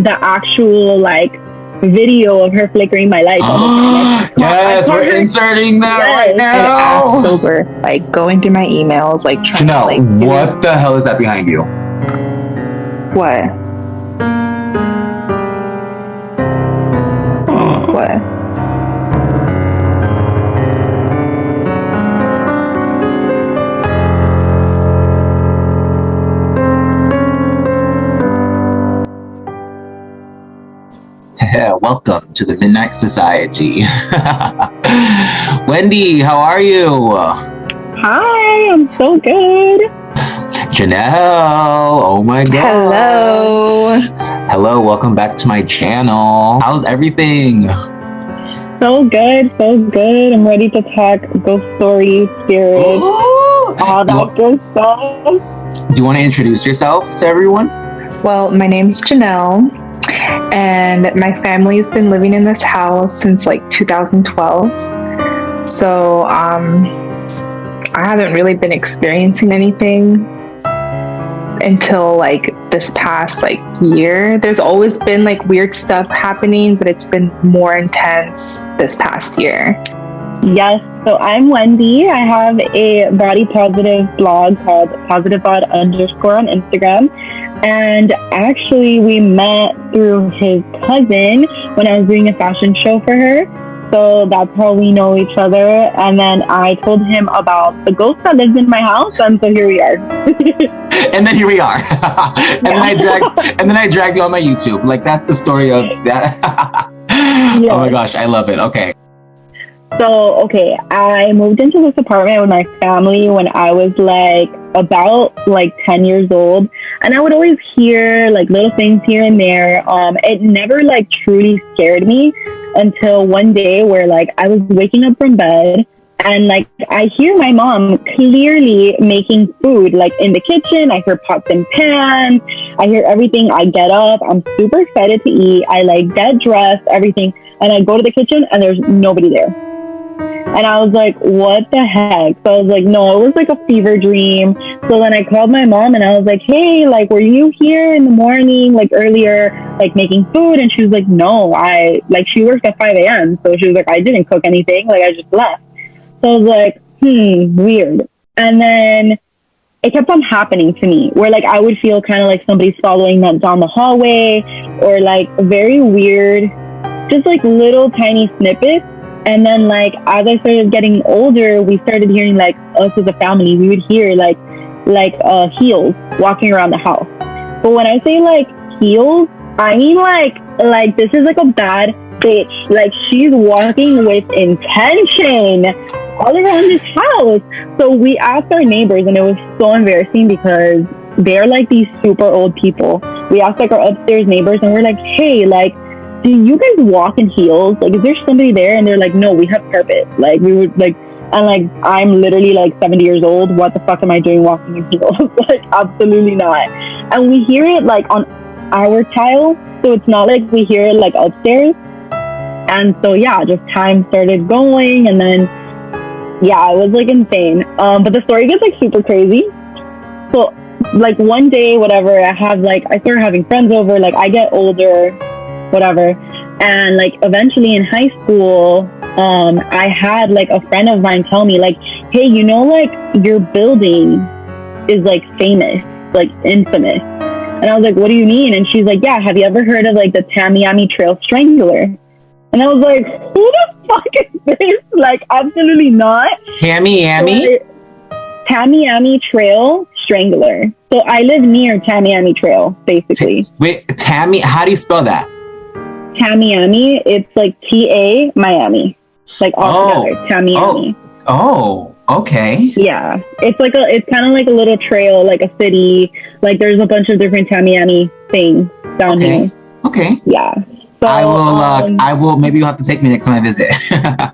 the actual like video of her flickering my lights all the time. Yes, we're inserting that right now. Ass sober, like going through my emails, like trying to like. What the hell is that behind you? What? What? Welcome to the Midnight Society. Wendy, how are you? Hi, I'm so good. Janelle, oh my god. Hello. Hello, welcome back to my channel. How's everything? So good, so good. I'm ready to talk ghost stories, spirits, all that good stuff. Do you want to introduce yourself to everyone? Well, my name's Janelle. And my family's been living in this house since like 2012. So I haven't really been experiencing anything until like this past like year. There's always been like weird stuff happening, but it's been more intense this past year. Yes, so I'm Wendy. I have a body positive blog called _bod_ on Instagram. And actually, we met through his cousin when I was doing a fashion show for her. So that's how we know each other. And then I told him about the ghost that lives in my house, and so here we are. And then here we are. And then I dragged you on my YouTube. Like, that's the story of that. Yeah. Oh my gosh, I love it. Okay. So, okay, I moved into this apartment with my family when I was like about like 10 years old, and I would always hear like little things here and there. It never like truly scared me until one day where like I was waking up from bed and like I hear my mom clearly making food like in the kitchen. I hear pots and pans, I hear everything. I get up, I'm super excited to eat. I like get dressed, everything, and I go to the kitchen and there's nobody there. And I was like, what the heck? So I was like, no, it was like a fever dream. So then I called my mom and I was like, hey, like, were you here in the morning, like earlier, like making food? And she was like, no, she works at 5 a.m. So she was like, I didn't cook anything. Like, I just left. So I was like, weird. And then it kept on happening to me where like I would feel kind of like somebody's following me down the hallway, or like very weird, just like little tiny snippets. And then, like, as I started getting older, we started hearing, like, us as a family, we would hear, like heels walking around the house. But when I say, like, heels, I mean, like, this is, like, a bad bitch. Like, she's walking with intention all around this house. So we asked our neighbors, and it was so embarrassing because they're, like, these super old people. We asked, like, our upstairs neighbors, and we're like, hey, like, do you guys walk in heels? Like, is there somebody there? And they're like, no, we have carpet. Like, we would, like, and, like, I'm literally, like, 70 years old. What the fuck am I doing walking in heels? Like, absolutely not. And we hear it, like, on our tile. So it's not like we hear it, like, upstairs. And so, yeah, just time started going. And then, yeah, it was, like, insane. But the story gets, like, super crazy. So, like, one day, whatever, I started having friends over. Like, I get older, whatever, and like eventually in high school I had like a friend of mine tell me like, hey, you know, like your building is like famous, like infamous. And I was like, what do you mean? And she's like, yeah, have you ever heard of like the 𝚘𝚘𝚘𝚝 Trail Strangler? And I was like, who the fuck is this? Like, absolutely not. 𝚘𝚘𝚘𝚘𝚘 𝚘𝚘𝚘𝚘 Trail Strangler. So I live near 𝚘𝚘𝚘𝚘 Trail, basically. Wait, Tammy, how do you spell that? 𝚘𝚘𝚘𝚘, it's like TA Miami, like all together. 𝚘𝚘𝚘𝚘𝚘. Oh, okay. Yeah, it's kind of like a little trail, like a city. Like there's a bunch of different 𝚘𝚘𝚘𝚘 things down here. Okay. Yeah. So I will. Maybe you'll have to take me next time I visit. Yeah,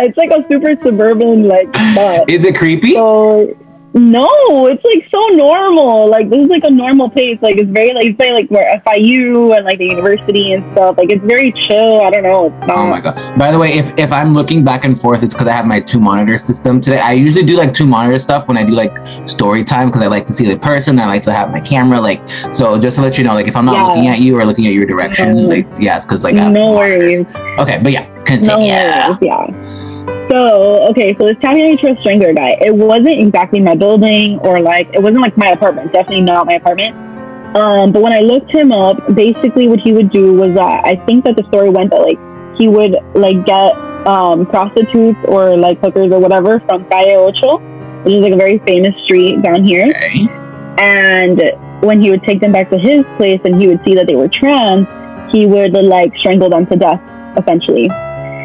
it's like a super suburban like spot. Is it creepy? So No, it's like so normal. Like this is like a normal place. Like it's very like where FIU and like the university and stuff. Like it's very chill. I don't know. It's not... Oh my god. By the way, if I'm looking back and forth, it's because I have my 2 monitor system today. I usually do like 2 monitor stuff when I do like story time because I like to see the person. I like to have my camera like, so just to let you know, like if I'm not looking at you or looking at your direction, like it's because like I have no worries. Okay, but yeah, continue. No worries, yeah. So, okay, so this 𝚑𝚑𝚗𝚒𝚎 strangler guy, it wasn't exactly my building or like, it wasn't like my apartment, definitely not my apartment. But when I looked him up, basically what he would do was that I think that the story went that like he would like get prostitutes or like hookers or whatever from 𝚑𝚑𝚗𝚒𝚎, which is like a very famous street down here. Okay. And when he would take them back to his place and he would see that they were trans, he would like strangle them to death, essentially.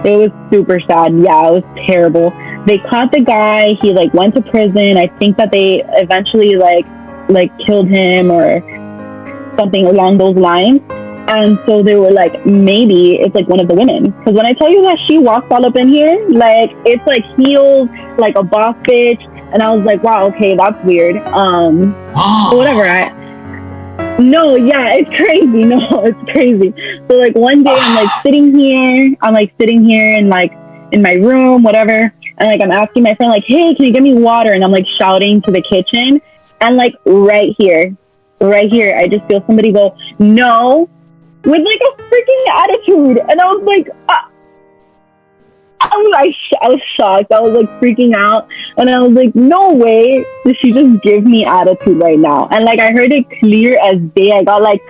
It was super sad. Yeah, it was terrible. They caught the guy. He like went to prison. I think that they eventually like killed him or something along those lines. And so they were like, maybe it's like one of the women. Because when I tell you that she walked all up in here, like it's like heels, like a boss bitch. And I was like, wow, okay, that's weird. Whatever. No, yeah, it's crazy. No, it's crazy. So like one day I'm like sitting here and like in my room, whatever. And like I'm asking my friend like, hey, can you get me water? And I'm like shouting to the kitchen. And like right here, I just feel somebody go, no, with like a freaking attitude. And I was like, I was shocked. I was like freaking out. And I was like, no way did she just give me attitude right now. And like I heard it clear as day. I got like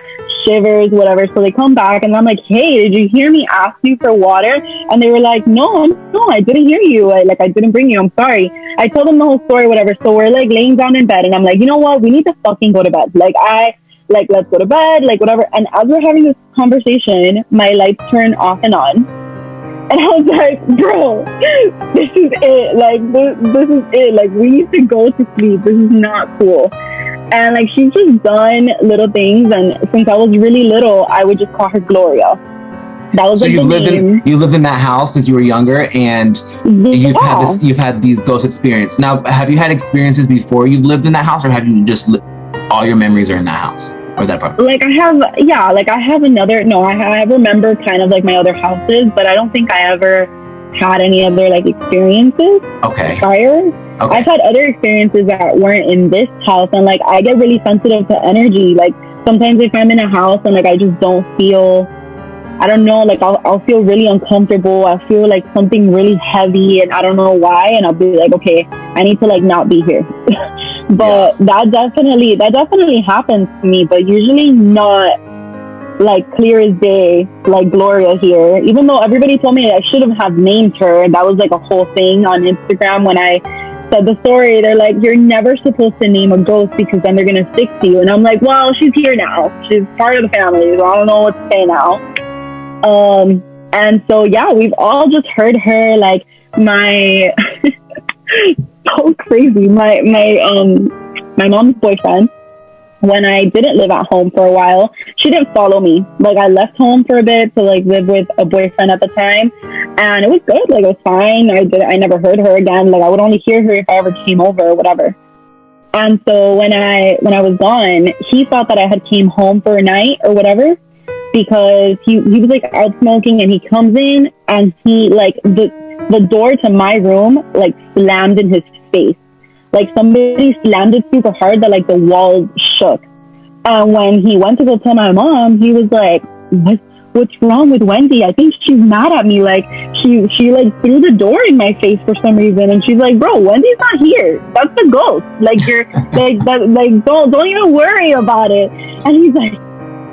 shivers, whatever. So they come back and I'm like, hey, did you hear me ask you for water? And they were like, no, I didn't hear you. I didn't bring you. I'm sorry. I told them the whole story, whatever. So we're like laying down in bed and I'm like, you know what? We need to fucking go to bed. Let's go to bed, like whatever. And as we're having this conversation, my lights turn off and on. And I was like, bro, this is it. Like, this is it. Like, we need to go to sleep. This is not cool. And, like, she's just done little things. And since I was really little, I would just call her Gloria. That was, so like, you lived in that house since you were younger, and you've had these ghost experiences. Now, have you had experiences before you lived in that house, or have you just all your memories are in that house? Or that part? Like I have another, no, I remember kind of like my other houses, but I don't think I ever had any other like experiences prior. Okay. I've had other experiences that weren't in this house, and like I get really sensitive to energy. Like sometimes if I'm in a house and like I just don't feel, I don't know, like I'll feel really uncomfortable. I'll feel like something really heavy and I don't know why, and I'll be like, okay, I need to like not be here. But that definitely happens to me, but usually not like clear as day, like Gloria here. Even though everybody told me I should have named her, and that was like a whole thing on Instagram when I said the story. They're like, you're never supposed to name a ghost because then they're gonna stick to you. And I'm like, well, she's here now. She's part of the family, so I don't know what to say now. And so yeah, we've all just heard her. Like my so crazy. My mom's boyfriend, when I didn't live at home for a while, she didn't follow me. Like I left home for a bit to like live with a boyfriend at the time, and it was good. Like it was fine. I never heard her again. Like I would only hear her if I ever came over or whatever. And so when I was gone, he thought that I had came home for a night or whatever, because he was like out smoking, and he comes in and he like the door to my room like slammed in his face. Like somebody slammed it super hard that like the walls shook. And when he went to go tell my mom, he was like, what's wrong with Wendy? I think she's mad at me. Like she like threw the door in my face for some reason. And she's like, bro, Wendy's not here. That's the ghost. Like you're like don't even worry about it. And he's like,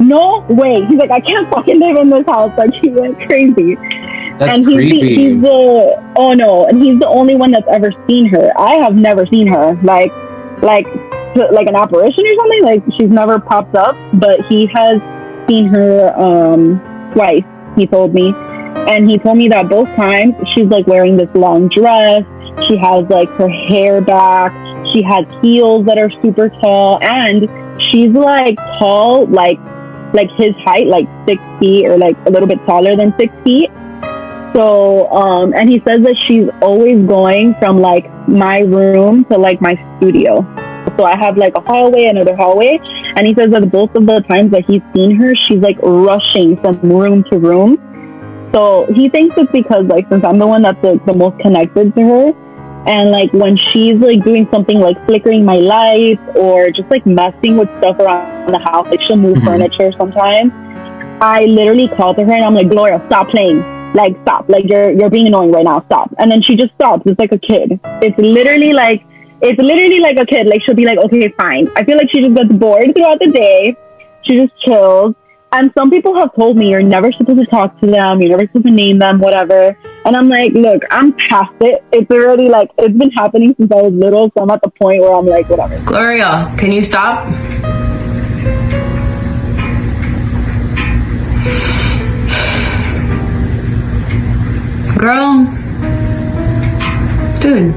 no way. He's like, I can't fucking live in this house. Like he went crazy. That's creepy. He's the only one that's ever seen her. I have never seen her. Like an apparition or something. Like she's never popped up, but he has seen her twice. He told me, and he told me that both times she's like wearing this long dress. She has like her hair back. She has heels that are super tall, and she's like tall, like his height, like 6 feet or like a little bit taller than 6 feet. So, and he says that she's always going from like my room to like my studio. So I have like a hallway, another hallway, and he says that both of the times that he's seen her, she's like rushing from room to room. So he thinks it's because like since I'm the one that's the most connected to her, and like when she's like doing something like flickering my lights or just like messing with stuff around the house, like she'll move furniture sometimes. I literally call to her and I'm like, Gloria, stop playing. Like, stop. Like, you're being annoying right now. Stop. And then she just stops. It's like a kid. It's literally like a kid. Like, she'll be like, okay, fine. I feel like she just gets bored throughout the day. She just chills. And some people have told me you're never supposed to talk to them. You're never supposed to name them, whatever. And I'm like, look, I'm past it. It's already like, it's been happening since I was little. So I'm at the point where I'm like, whatever. Gloria, can you stop? Girl. Dude.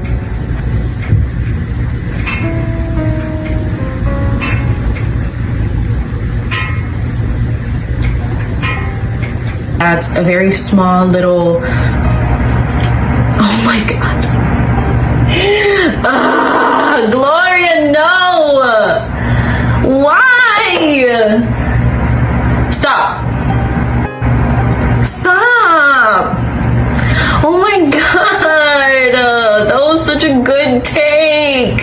That's a very small little... Oh my God. Gloria, no! Why? Stop. Stop. Oh my God. That was such a good take.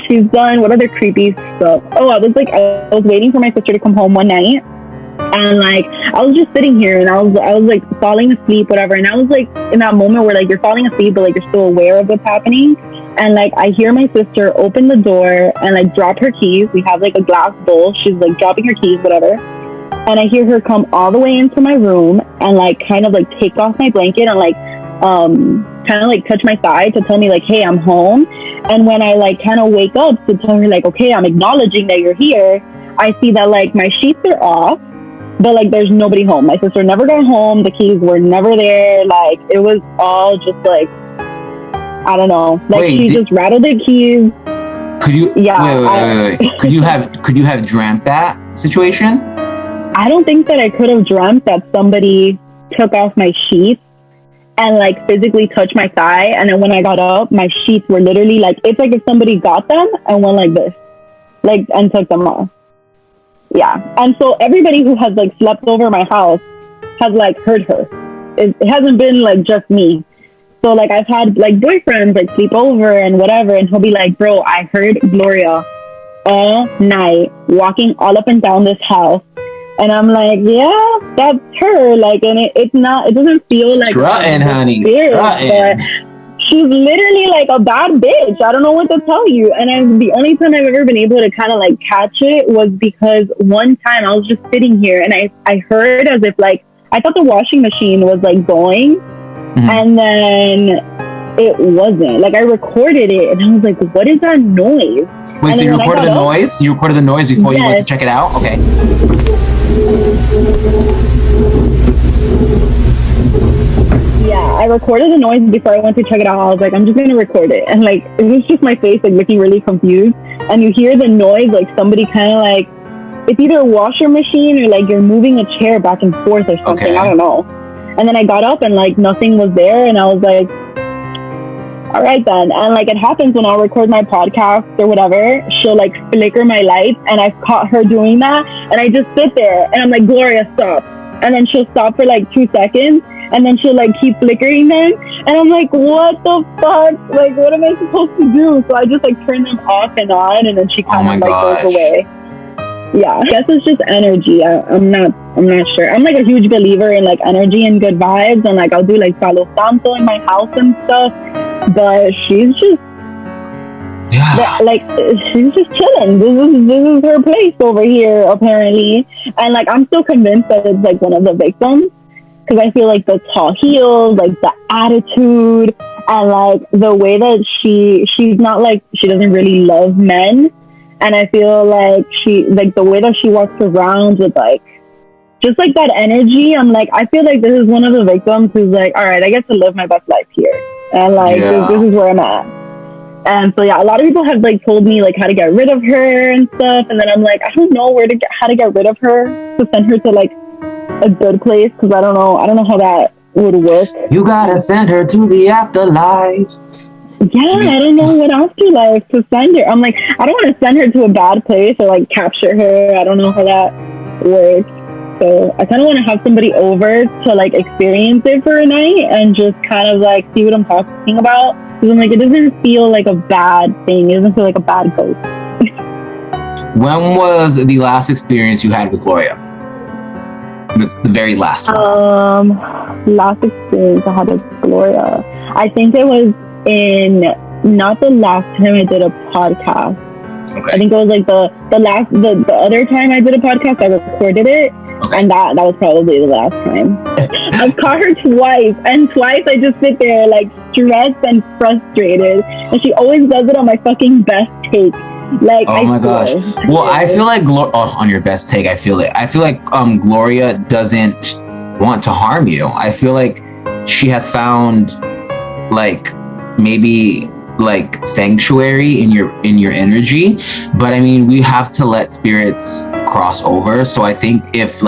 She's done what other creepy stuff? Oh, I was waiting for my sister to come home one night. And like I was just sitting here and I was like falling asleep, whatever, and I was like in that moment where like you're falling asleep but like you're still aware of what's happening, and like I hear my sister open the door and like drop her keys. We have like a glass bowl. She's like dropping her keys, whatever, and I hear her come all the way into my room and like kind of like take off my blanket and like kind of like touch my thigh to tell me like, hey, I'm home. And when I like kind of wake up to tell her like, okay, I'm acknowledging that you're here, I see that like my sheets are off, but like there's nobody home. My sister never got home. The keys were never there. Like it was all just like, I don't know. Like she just rattled the keys. Could you? Yeah. Wait. Could you have dreamt that situation? I don't think that I could have dreamt that somebody took off my sheets and like physically touched my thigh. And then when I got up, my sheets were literally like, it's like if somebody got them and went like this, like, and took them off. Yeah. And so everybody who has like slept over my house has like heard her. It hasn't been like just me. So like I've had like boyfriends like sleep over and whatever, and he'll be like, bro, I heard Gloria all night walking all up and down this house. And I'm like, yeah, that's her. Like, and it doesn't feel like strutting, honey. Spirit, but she's literally like a bad bitch. I don't know what to tell you. And the only time I've ever been able to kind of like catch it was because one time I was just sitting here and I heard as if like, I thought the washing machine was like going, and then it wasn't. Like I recorded it and I was like, what is that noise? Wait, so you recorded the noise? You recorded the noise before you went to check it out? Okay. Yeah, I recorded the noise before I went to check it out. I was like, I'm just going to record it. And like, it was just my face like looking really confused. And you hear the noise, like somebody kind of like, it's either a washer machine or like you're moving a chair back and forth or something. Okay. I don't know. And then I got up and like nothing was there. And I was like, all right then. And like it happens when I'll record my podcast or whatever, she'll like flicker my lights, and I've caught her doing that. And I just sit there and I'm like, Gloria, stop. And then she'll stop for like 2 seconds. And then she'll like keep flickering them. And I'm like, what the fuck? Like, what am I supposed to do? So I just like turn them off and on, and then she kind of like goes away. Yeah, I guess it's just energy. I'm not sure. I'm like a huge believer in like energy and good vibes, and like I'll do like Palo Santo in my house and stuff. But she's just like she's just chilling. This is her place over here apparently, and like I'm still convinced that it's like one of the victims. Because I feel like the tall heels, like the attitude, and like the way that she's not like, she doesn't really love men. And I feel like the way that she walks around with like, just like that energy, I'm like, I feel like this is one of the victims who's like, all right, I get to live my best life here. And like, this is where I'm at. And so, yeah, a lot of people have like told me like how to get rid of her and stuff. And then I'm like, I don't know how to get rid of her, to send her to like a good place, because I don't know how that would work. You gotta send her to the afterlife. Yeah, I don't know what afterlife to send her. I'm like, I don't want to send her to a bad place or like capture her. I don't know how that works. So I kind of want to have somebody over to like experience it for a night and just kind of like see what I'm talking about. Because I'm like, it doesn't feel like a bad thing. It doesn't feel like a bad ghost. When was the last experience you had with Gloria? The very last one. Last experience I had with Gloria, I think it was in, not the last time I did a podcast. Okay. I think it was like the other time I did a podcast, I recorded it. Okay. And that was probably the last time. I've caught her twice, and twice I just sit there like stressed and frustrated, and she always does it on my fucking best take. Like, oh my gosh. Well, I feel like on your best take, I feel like Gloria doesn't want to harm you. I feel like she has found like maybe like sanctuary in your energy, but I mean, we have to let spirits cross over. So I think if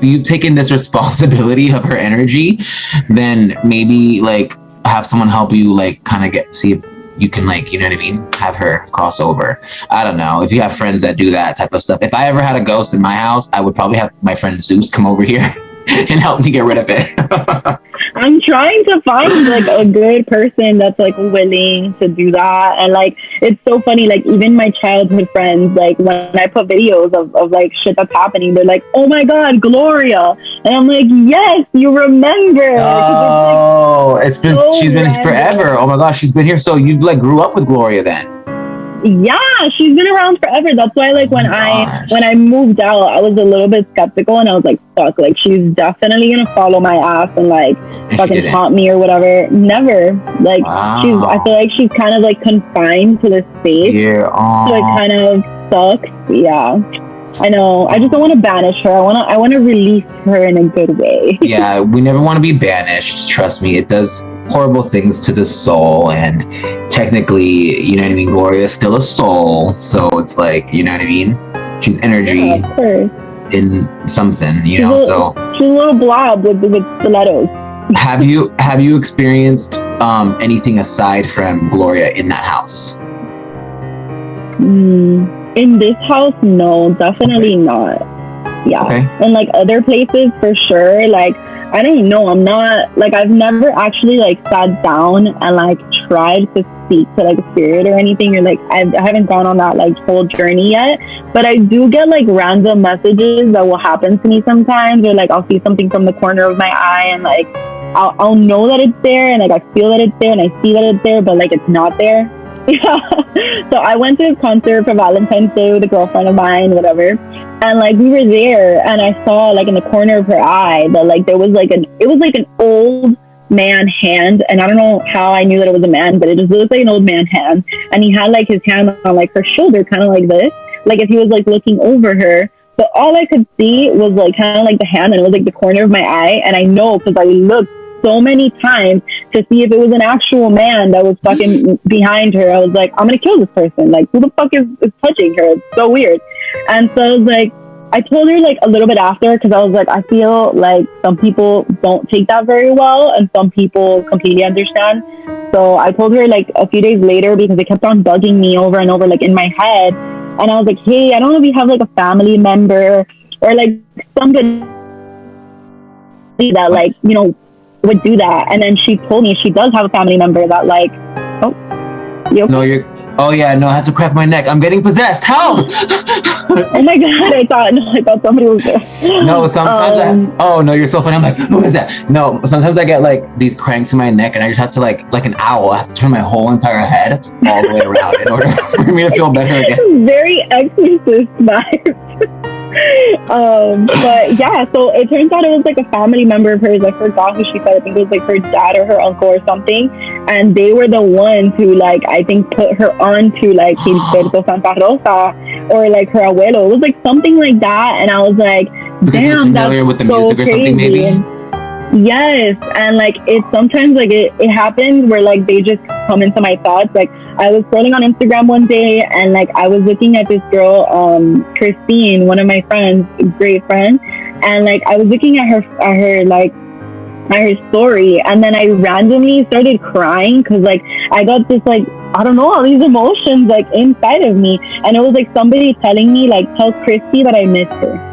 you've taken this responsibility of her energy, then maybe like have someone help you like kind of see if you can, like, you know what I mean, have her cross over. I don't know if you have friends that do that type of stuff. If I ever had a ghost in my house, I would probably have my friend Zeus come over here and help me get rid of it. I'm trying to find like a good person that's like willing to do that. And like, it's so funny, like even my childhood friends, like when I put videos of like shit that's happening, they're like, oh my God, Gloria. And I'm like, yes, you remember. Oh, it's been, so she's been random. Forever. Oh my gosh, she's been here. So you like grew up with Gloria then? Yeah, she's been around forever. That's why like when I moved out, I was a little bit skeptical, and I was like, fuck, like she's definitely gonna follow my ass and like fucking haunt me or whatever. Never. Like, wow. I feel like she's kind of like confined to this space. Yeah. So it kind of sucks. Yeah. I know. I just don't want to banish her. I want to release her in a good way. Yeah, we never want to be banished. Trust me, it does horrible things to the soul, and technically, you know what I mean, Gloria is still a soul, so it's like, you know what I mean, she's energy in something, you know. So she's a little blob with stilettos. Have you experienced anything aside from Gloria in that house? In this house, no, definitely not. Yeah. Okay. And like other places for sure, like I don't know, I'm not, like, I've never actually like sat down and like tried to speak to like a spirit or anything, or like I haven't gone on that like whole journey yet, but I do get like random messages that will happen to me sometimes, or like I'll see something from the corner of my eye, and like I'll know that it's there, and like I feel that it's there, and I see that it's there, but like it's not there. Yeah. So I went to a concert for Valentine's Day with a girlfriend of mine, whatever. And like we were there, and I saw like in the corner of her eye that like there was like an old man hand, and I don't know how I knew that it was a man, but it just looked like an old man hand, and he had like his hand on like her shoulder, kind of like this, like if he was like looking over her. But all I could see was like kind of like the hand, and it was like the corner of my eye, and I know because I looked so many times to see if it was an actual man that was fucking behind her. I was like, I'm gonna kill this person. Like, who the fuck is touching her? It's so weird. And so I was like, I told her like a little bit after, because I was like, I feel like some people don't take that very well, and some people completely understand. So I told her like a few days later, because it kept on bugging me over and over, like in my head. And I was like, hey, I don't know if you have like a family member or like somebody that like, you know, would do that. And then she told me she does have a family member that like, oh, you okay? No, you're, oh yeah, no, I had to crack my neck. I'm getting possessed. Help! Oh my God, I thought somebody was there. No, sometimes oh no, you're so funny. I'm like, who is that? No, sometimes I get like these cranks in my neck, and I just have to like an owl, I have to turn my whole entire head all the way around in order for me to feel better again. Very exorcist vibes. But yeah, so it turns out it was like a family member of hers. I forgot who she said. I think it was like her dad or her uncle or something, and they were the ones who like I think put her on to like 𝚘𝚘𝚗𝚒𝚘𝚗𝚗 or like her abuelo. It was like something like that, and I was like, damn, that's with the so music or crazy. Something maybe. Yes, and like it sometimes like it happens where like they just come into my thoughts. Like I was scrolling on Instagram one day and like I was looking at this girl, Christine, one of my friends, a great friend, and like I was looking at her story, and then I randomly started crying because like I got this like, I don't know, all these emotions like inside of me, and it was like somebody telling me like, tell Christy that I miss her.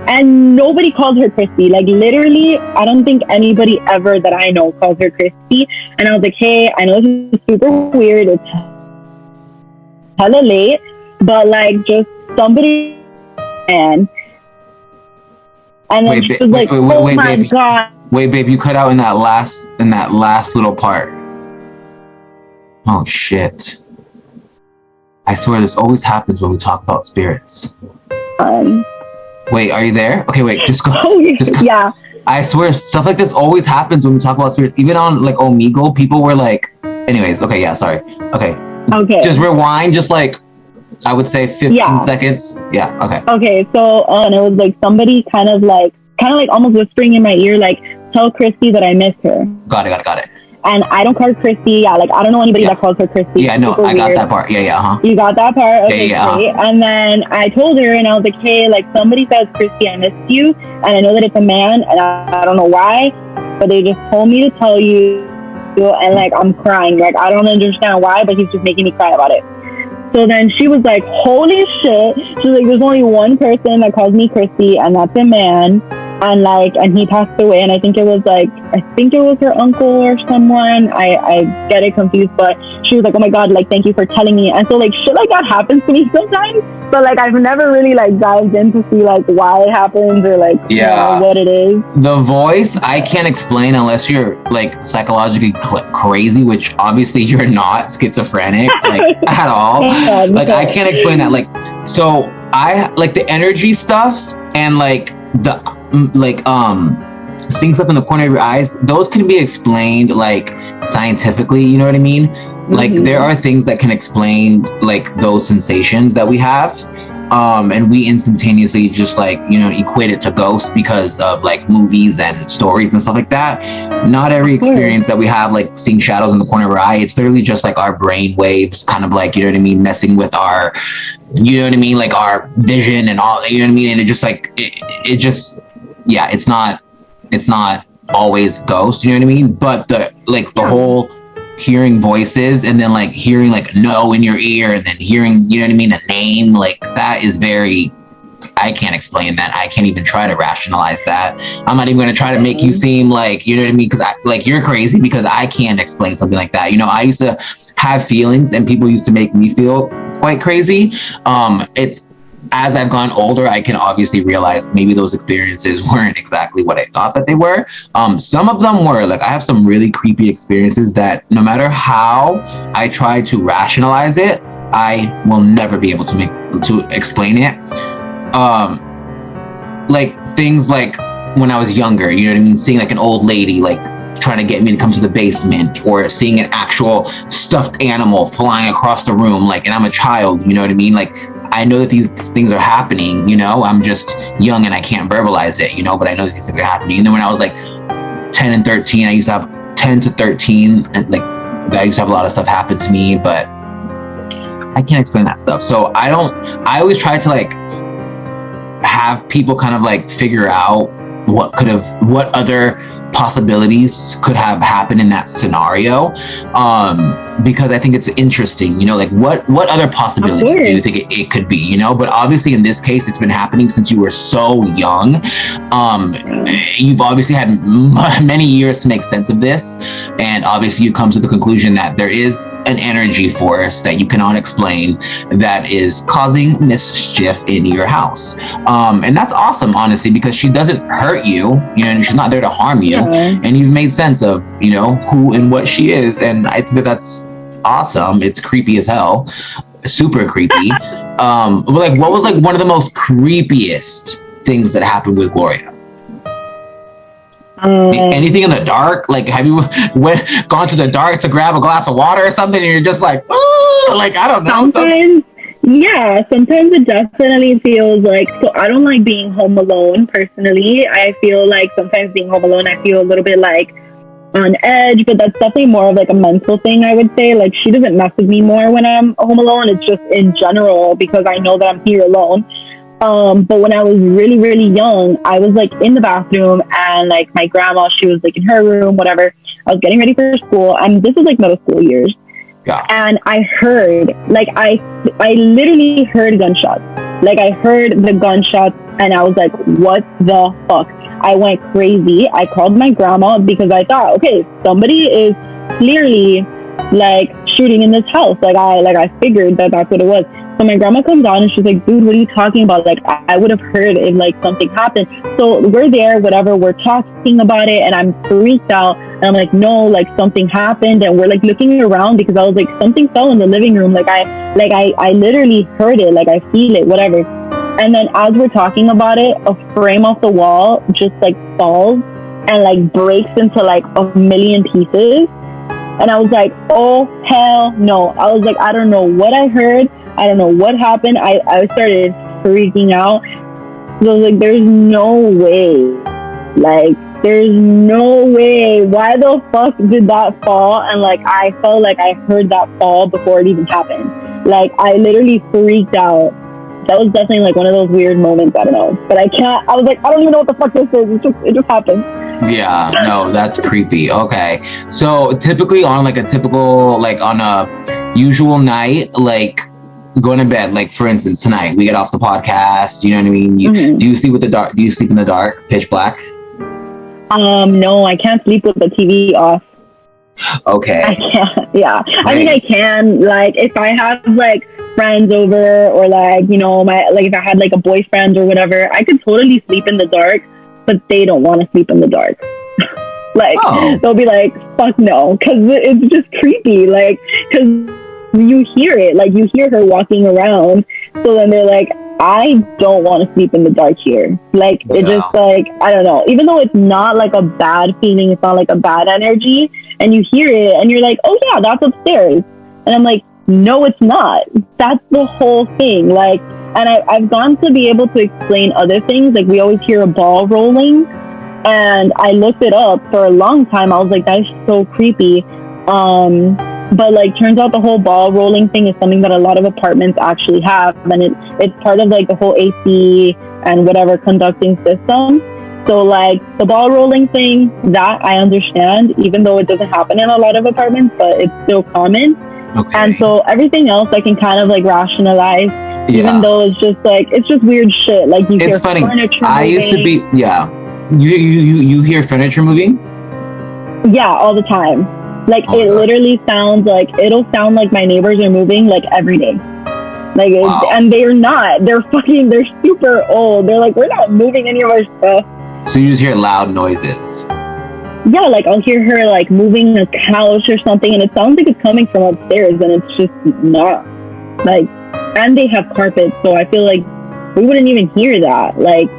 And nobody calls her Christy. Like literally, I don't think anybody ever that I know calls her Christy. And I was like, hey, I know this is super weird. It's hella late, but like just somebody and then Wait, she was like, oh my baby. God. Wait, babe, you cut out in that last little part. Oh shit. I swear this always happens when we talk about spirits. Wait, are you there? Okay, wait, just go. Yeah. I swear, stuff like this always happens when we talk about spirits. Even on like Omegle, people were like, anyways, okay, yeah, sorry. Okay. Just rewind, just like, I would say 15 seconds. Yeah, okay. Okay, so and it was like somebody kind of like almost whispering in my ear, like, tell Christy that I miss her. Got it. And I don't call her Christy. Yeah, like I don't know anybody that calls her Christy. Yeah, no, I got that part. Yeah, You got that part? Okay, yeah. Great. And then I told her, and I was like, hey, like somebody says, Christy, I miss you, and I know that it's a man, and I don't know why, but they just told me to tell you, and like I'm crying. Like I don't understand why, but he's just making me cry about it. So then she was like, holy shit. She's like, there's only one person that calls me Christy, and that's a man. And he passed away, and I think it was her uncle or someone. I get it confused, but she was like, oh my God, like thank you for telling me. And so like shit like that happens to me sometimes, but like I've never really like dived in to see like why it happens or like you know, what it is. The voice I can't explain unless you're like psychologically crazy, which obviously you're not schizophrenic like at all. Like I can't explain that. Like so I like the energy stuff and like the seeing stuff in the corner of your eyes, those can be explained like scientifically, you know what I mean? Like there are things that can explain like those sensations that we have, and we instantaneously just like, you know, equate it to ghosts because of like movies and stories and stuff like that. Not every experience that we have, like seeing shadows in the corner of our eye, it's literally just like our brain waves kind of like, you know what I mean, messing with our, you know what I mean, like our vision and all, you know what I mean? And it just like it just, yeah, it's not always ghosts, you know what I mean? But the whole hearing voices and then like hearing like no in your ear and then hearing, you know what I mean, a name, like that is very, I can't explain that. I can't even try to rationalize that. I'm not even going to try to make you seem like, you know what I mean, because like you're crazy, because I can't explain something like that. You know, I used to have feelings and people used to make me feel quite crazy. It's as I've gone older, I can obviously realize maybe those experiences weren't exactly what I thought that they were. Some of them were. Like I have some really creepy experiences that no matter how I try to rationalize it, I will never be able to explain it. Like things like when I was younger, you know what I mean? Seeing like an old lady like trying to get me to come to the basement, or seeing an actual stuffed animal flying across the room, like, and I'm a child, you know what I mean? Like I know that these things are happening, you know, I'm just young and I can't verbalize it, you know, but I know that these things are happening. And then when I was like 10 and 13, I used to have 10 to 13, and like I used to have a lot of stuff happen to me, but I can't explain that stuff. So I always try to like have people kind of like figure out what other possibilities could have happened in that scenario, because I think it's interesting, you know, like what other possibilities do you think it could be, you know? But obviously in this case, it's been happening since you were so young. You've obviously had many years to make sense of this, and obviously you come to the conclusion that there is an energy force that you cannot explain that is causing mischief in your house, and that's awesome, honestly, because she doesn't hurt you, you know, and she's not there to harm you, and you've made sense of, you know, who and what she is, and I think that's awesome. It's creepy as hell, super creepy. But like, what was like one of the most creepiest things that happened with Gloria? Anything in the dark? Like, have you gone to the dark to grab a glass of water or something, and you're just like, oh, like I don't know. Yeah, sometimes it definitely feels like, so I don't like being home alone personally. I feel like sometimes being home alone, I feel a little bit like on edge, but that's definitely more of like a mental thing, I would say. Like, she doesn't mess with me more when I'm home alone. It's just in general because I know that I'm here alone. But when I was really, really young, I was like in the bathroom and like my grandma, she was like in her room, whatever. I was getting ready for school, and this was like middle school years. Yeah. And I heard, like, I literally heard gunshots. Like, I heard the gunshots, and I was like, what the fuck? I went crazy. I called my grandma because I thought, okay, somebody is clearly like shooting in this house. Like I figured that that's what it was. So my grandma comes on and she's like, dude, what are you talking about? Like, I would have heard if like something happened. So we're there, whatever, we're talking about it, and I'm freaked out. And I'm like, no, like something happened. And we're like looking around because I was like, something fell in the living room. I literally heard it. Like, I feel it, whatever. And then as we're talking about it, a frame off the wall just like falls and like breaks into like a million pieces. And I was like, oh, hell no. I was like, I don't know what I heard. I don't know what happened. I started freaking out. So I was like, there's no way. Like, there's no way. Why the fuck did that fall? And like, I felt like I heard that fall before it even happened. Like, I literally freaked out. That was definitely like one of those weird moments. I don't know. But I was like, I don't even know what the fuck this is. It just happened. Yeah, no, that's creepy. Okay. So typically on like a typical, like on a usual night, like going to bed, like for instance, tonight we get off the podcast, you know what I mean? Do you sleep with the dark? Do you sleep in the dark, pitch black? No, I can't sleep with the TV off. Okay. I can't. Yeah. Great. I mean, I can, like, if I have like friends over, or like, you know, if I had like a boyfriend or whatever, I could totally sleep in the dark, but they don't want to sleep in the dark. Like, they'll be like, fuck no, because it's just creepy. Like, because you hear it, like you hear her walking around. So then they're like, I don't want to sleep in the dark here. Like, it just like, I don't know, even though it's not like a bad feeling, it's not like a bad energy, and you hear it and you're like, oh yeah, that's upstairs. And I'm like, no, it's not. That's the whole thing. Like, and I've gone to be able to explain other things. Like, we always hear a ball rolling, and I looked it up for a long time. I was like, that's so creepy. But like, turns out the whole ball rolling thing is something that a lot of apartments actually have, and it's part of like the whole AC and whatever conducting system. So like, the ball rolling thing, that I understand, even though it doesn't happen in a lot of apartments, but it's still common. Okay. And so everything else I can kind of like rationalize, even though it's just like, it's just weird shit. Like, you hear funny. furniture I moving. used to be, you hear furniture moving? Yeah, all the time. Like, it literally sounds like, it'll sound like my neighbors are moving like every day. Like, and they're not. They're super old. They're like, we're not moving any of our stuff. So you just hear loud noises? Yeah, like I'll hear her like moving a couch or something, and it sounds like it's coming from upstairs, and it's just not. Like, and they have carpets, so I feel like we wouldn't even hear that. Like,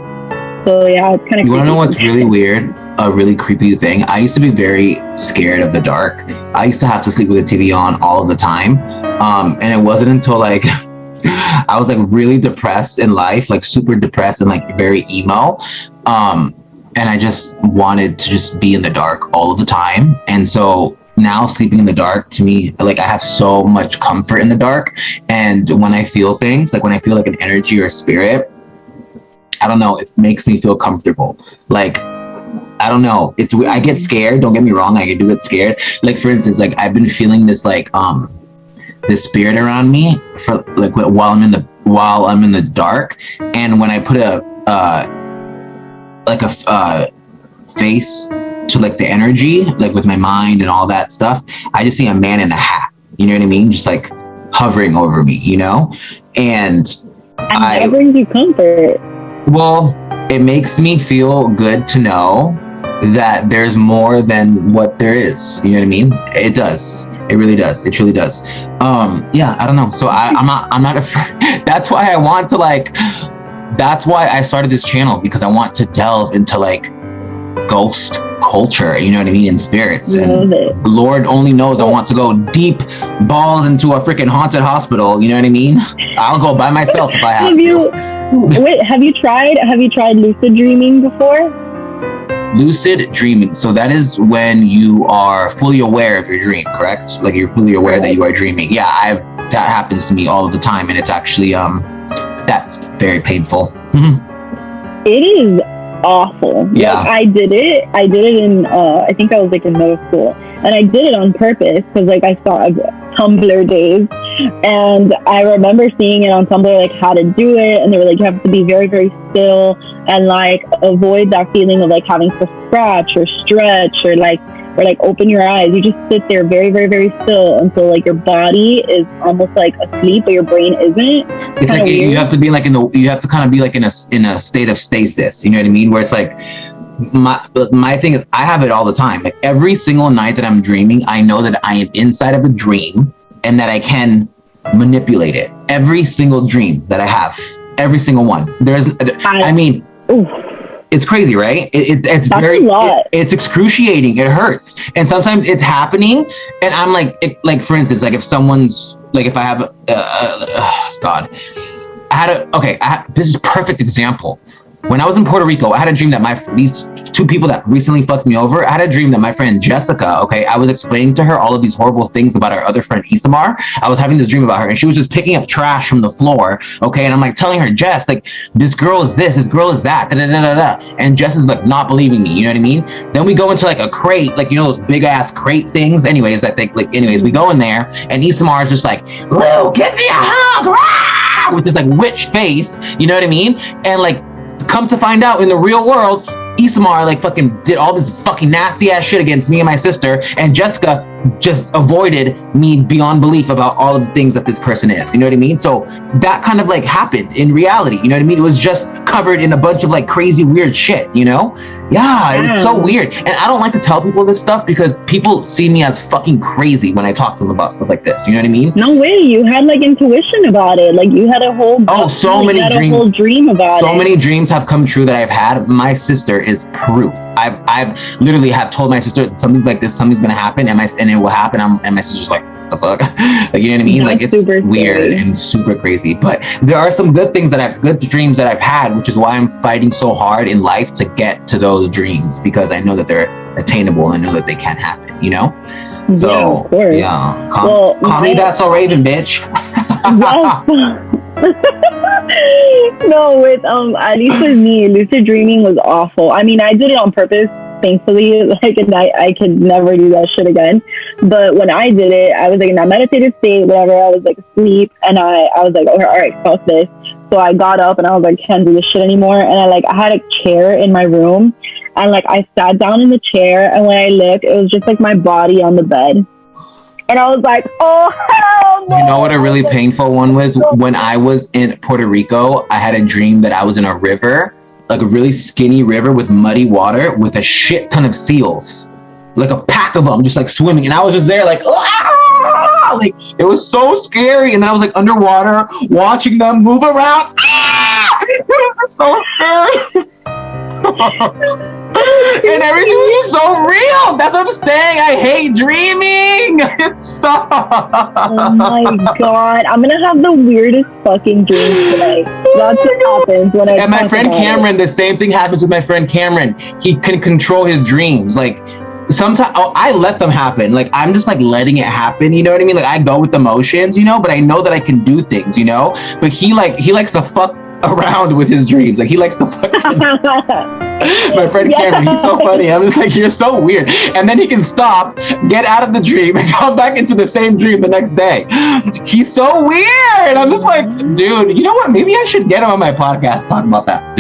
so yeah, it's kind of. You want to know what's really weird? A really creepy thing. I used to be very scared of the dark. I used to have to sleep with the TV on all of the time. And it wasn't until like I was like really depressed in life, like super depressed and like very emo. And I just wanted to just be in the dark all of the time. And so now sleeping in the dark, to me, like, I have so much comfort in the dark. And when I feel things, like when I feel like an energy or a spirit, I don't know, it makes me feel comfortable. Like, I don't know. I get scared. Don't get me wrong. I do get scared. Like, for instance, like I've been feeling this like this spirit around me for like while I'm in the dark. And when I put a face to like the energy, like with my mind and all that stuff, I just see a man in a hat. You know what I mean? Just like hovering over me. You know, and that brings you comfort. Well, it makes me feel good to know that there's more than what there is. You know what I mean? It does. It really does. It truly does. Yeah, I don't know. So I'm not afraid. That's why I want to like, that's why I started this channel, because I want to delve into like ghost culture, you know what I mean, in spirits. Love And it. Lord only knows I want to go deep balls into a freaking haunted hospital, you know what I mean? I'll go by myself if I have to. Have you tried lucid dreaming before? Lucid dreaming. So that is when you are fully aware of your dream, correct? Like you're fully aware that you are dreaming. Yeah, that happens to me all of the time, and it's actually that's very painful. It is awful. Yeah. Like, I did it in I think I was like in middle school, and I did it on purpose because like I saw Tumblr days, and I remember seeing it on Tumblr, like how to do it, and they were like, you have to be very, very still and like avoid that feeling of like having to scratch or stretch or like open your eyes. You just sit there very, very, very still until like your body is almost like asleep, but your brain isn't. It's like you have to be like you have to kind of be like in a state of stasis. You know what I mean? Where it's like my thing is I have it all the time. Like every single night that I'm dreaming, I know that I am inside of a dream and that I can manipulate it. Every single dream that I have, every single one. It's crazy, right? It's That's very, a lot. it's excruciating. It hurts. And sometimes it's happening. And I'm like, for instance, like if someone's, like if I have, this is a perfect example. When I was in Puerto Rico, I had a dream that these two people that recently fucked me over, I had a dream that my friend Jessica, okay, I was explaining to her all of these horrible things about our other friend 𝚑𝚑𝚑. I was having this dream about her, and she was just picking up trash from the floor, okay, and I'm like telling her, Jess, like, this girl is this girl is that, da-da-da-da-da. And Jess is like not believing me, you know what I mean? Then we go into like a crate, like, you know, those big ass crate things, anyways, we go in there, and 𝚑𝚑𝚑 is just like, Lou, give me a hug, rah! With this like witch face, you know what I mean? And like, come to find out, in the real world, 𝚑𝚑𝚑 like fucking did all this fucking nasty ass shit against me and my sister, and Jessica just avoided me beyond belief about all of the things that this person is, you know what I mean? So that kind of like happened in reality, you know what I mean? It was just covered in a bunch of like crazy weird shit, you know? Yeah, it's so weird. And I don't like to tell people this stuff because people see me as fucking crazy when I talk to them about stuff like this, you know what I mean? No way, you had like intuition about it. Like you had a whole whole dream about it. So many dreams have come true that I've had. My sister is proof. I've literally have told my sister something's like this, something's gonna happen, and it will happen. And my sister's like, the fuck? Like, you know what I mean? Like, it's weird and super crazy. But there are some good dreams that I've had, which is why I'm fighting so hard in life to get to those dreams, because I know that they're attainable and I know that they can happen, you know? So call me that's so Raven, bitch. No, with at least with me, lucid dreaming was awful. I mean, I did it on purpose, thankfully. Like, and I could never do that shit again. But when I did it, I was like in that meditative state, whatever. I was like asleep, and I was like, okay, all right, fuck this. So I got up and I was like, can't do this shit anymore. And I had a chair in my room, and like I sat down in the chair, and when I looked, it was just like my body on the bed. And I was like, oh, hell no. You know what a really painful one was? When I was in Puerto Rico, I had a dream that I was in a river, like a really skinny river with muddy water with a shit ton of seals, like a pack of them just like swimming. And I was just there like, ah! Like, it was so scary. And then I was like underwater watching them move around. Ah! It was so scary. And everything was so real. That's what I'm saying. I hate dreaming. It sucks. Oh my god. I'm gonna have the weirdest fucking dreams tonight. That's what happens when I And my friend Cameron, the same thing happens with my friend Cameron. He can control his dreams. Like, sometimes I let them happen. Like, I'm just like letting it happen, you know what I mean? Like, I go with emotions, you know, but I know that I can do things, you know? But he likes to fuck around with his dreams. Like, he likes to fucking my friend Cameron, he's so funny. I'm just like, you're so weird. And then he can stop, get out of the dream, and come back into the same dream the next day. He's so weird. I'm just like, dude, you know what? Maybe I should get him on my podcast talking about that.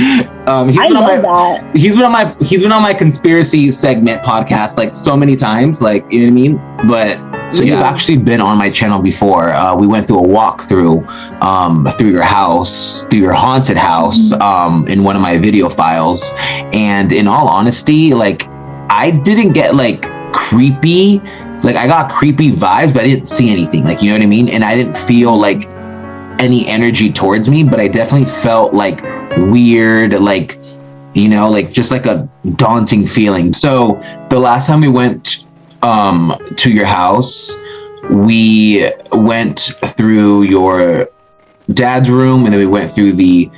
He's been on my conspiracy segment podcast like so many times, like, you know what I mean? But so you've actually been on my channel before. We went through a walkthrough through your house, through your haunted house, in one of my video files. And in all honesty, like, I didn't get like creepy. Like, I got creepy vibes, but I didn't see anything. Like, you know what I mean? And I didn't feel like any energy towards me, but I definitely felt like weird, like you know, like just like a daunting feeling. So the last time we went to your house, we went through your dad's room, and then we went through the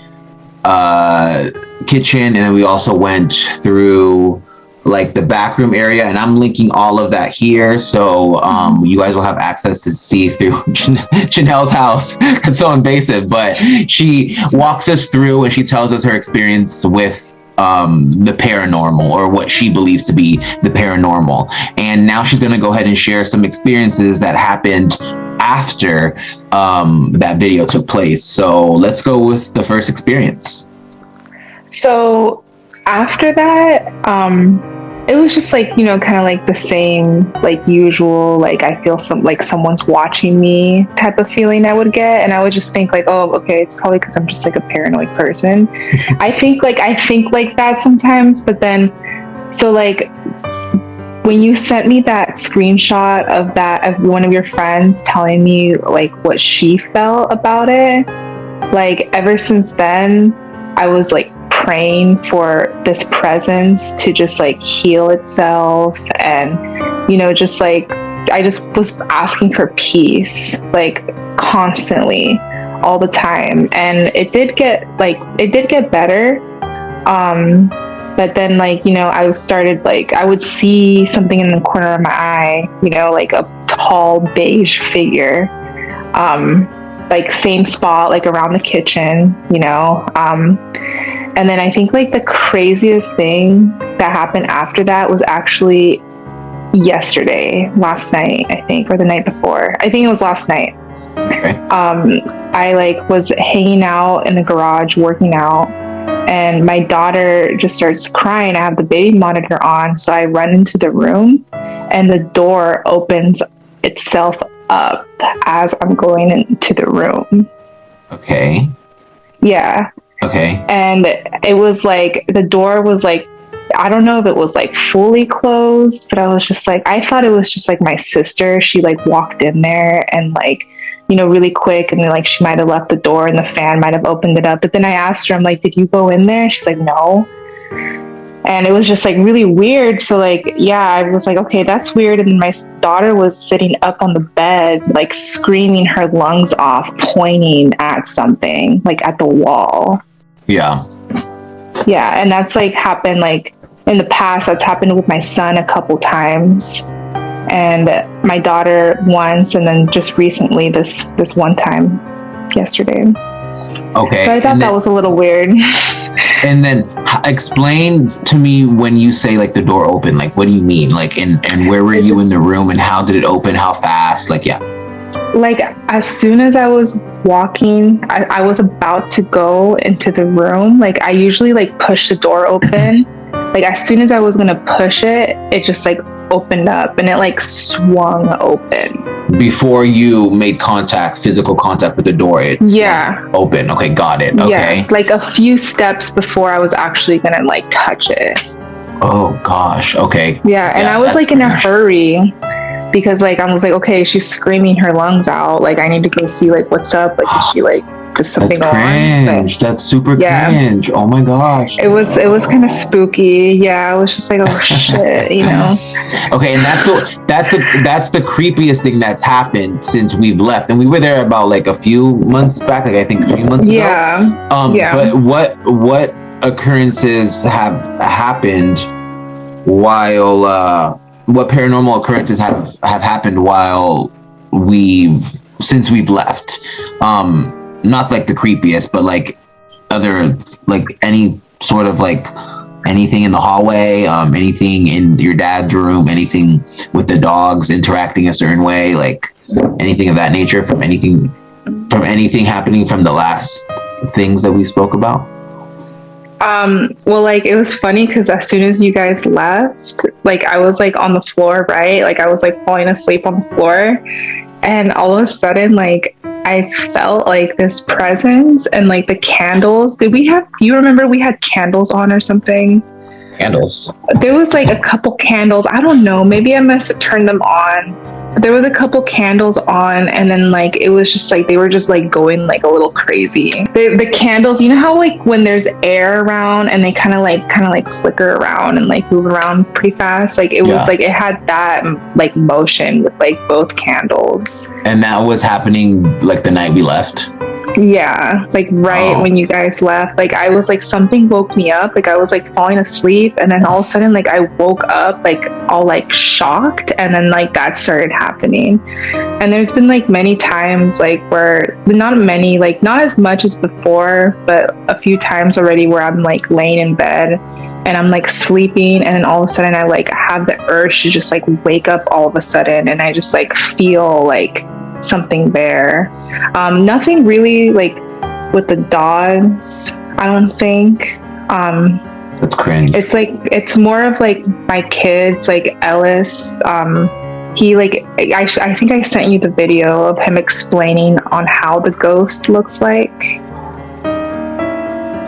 kitchen, and then we also went through like the back room area, and I'm linking all of that here, so you guys will have access to see through Janelle's house. That's so invasive, but she walks us through and she tells us her experience with the paranormal, or what she believes to be the paranormal. And now she's going to go ahead and share some experiences that happened after that video took place. So let's go with the first experience. So after that, it was just like, you know, kind of like the same, like usual, like I feel like someone's watching me type of feeling I would get. And I would just think like, oh, okay, it's probably because I'm just like a paranoid person. I think like that sometimes, but then, so like when you sent me that screenshot of one of your friends telling me like what she felt about it, like ever since then, I was like praying for this presence to just like heal itself, and you know, just like I just was asking for peace like constantly all the time. And it did get better, but then like, you know, I would see something in the corner of my eye, you know, like a tall beige figure, like same spot, like around the kitchen, you know. And then I think like the craziest thing that happened after that was actually last night, I think, or the night before. I think it was last night. Okay. I like was hanging out in the garage working out, and my daughter just starts crying. I have the baby monitor on, so I run into the room, and the door opens itself up as I'm going into the room. Okay. Yeah. Okay. And it was like, the door was like, I don't know if it was like fully closed, but I was just like, I thought it was just like my sister. She like walked in there and like, you know, really quick, and then like she might have left the door and the fan might have opened it up. But then I asked her, I'm like, did you go in there? She's like, no. And it was just like really weird. So like, yeah, I was like, okay, that's weird. And then my daughter was sitting up on the bed, like screaming her lungs off, pointing at something, like at the wall. Yeah. Yeah. And that's like happened like in the past. That's happened with my son a couple times, and my daughter once, and then just recently this one time yesterday. Okay. So I thought that was a little weird. And then explain to me when you say like the door open, like what do you mean? Like, and where were you in the room, and how did it open? How fast? Like, yeah. Like as soon as I was walking, I was about to go into the room. Like I usually like push the door open. Like as soon as I was gonna push it, it just like opened up, and it like swung open. Before you made physical contact with the door, it open. Okay, got it. Okay. Yeah, like a few steps before I was actually gonna like touch it. Oh gosh. Okay. Yeah, and I was like in a hurry, because like I was like, okay, she's screaming her lungs out. Like I need to go see like what's up. Like is she like just something That's cringe. That's super cringe. Oh my gosh. It was kind of spooky. Yeah, I was just like, oh shit, you know. Okay, and that's the creepiest thing that's happened since we've left, and we were there about like a few months back, like I think 3 months ago. Yeah. But what occurrences have happened while what paranormal occurrences have happened since we've left? Not like the creepiest, but like other, like any sort of like anything in the hallway, anything in your dad's room, anything with the dogs interacting a certain way, like anything of that nature, from anything happening from the last things that we spoke about? Well, like it was funny because as soon as you guys left, like I was like on the floor, right? Like I was like falling asleep on the floor, and all of a sudden, like I felt like this presence, and like the candles. Do you remember we had candles on or something? Candles. There was like a couple candles. I don't know. Maybe I must have turned them on. But there was a couple candles on, and then like it was just like they were just like going like a little crazy. The candles, you know how like when there's air around and they kind of like flicker around and like move around pretty fast. Like it was like it had that like motion with like both candles. And that was happening like the night we left. Yeah, like right when you guys left, like I was like something woke me up, like I was like falling asleep, and then all of a sudden like I woke up like all like shocked, and then like that started happening. And there's been like many times like where not many, like not as much as before, but a few times already where I'm like laying in bed and I'm like sleeping, and then all of a sudden I like have the urge to just like wake up all of a sudden, and I just like feel like something there. Nothing really like with the dogs, I don't think. That's cringe. It's like it's more of like my kids, like Ellis. He like I think I sent you the video of him explaining on how the ghost looks like.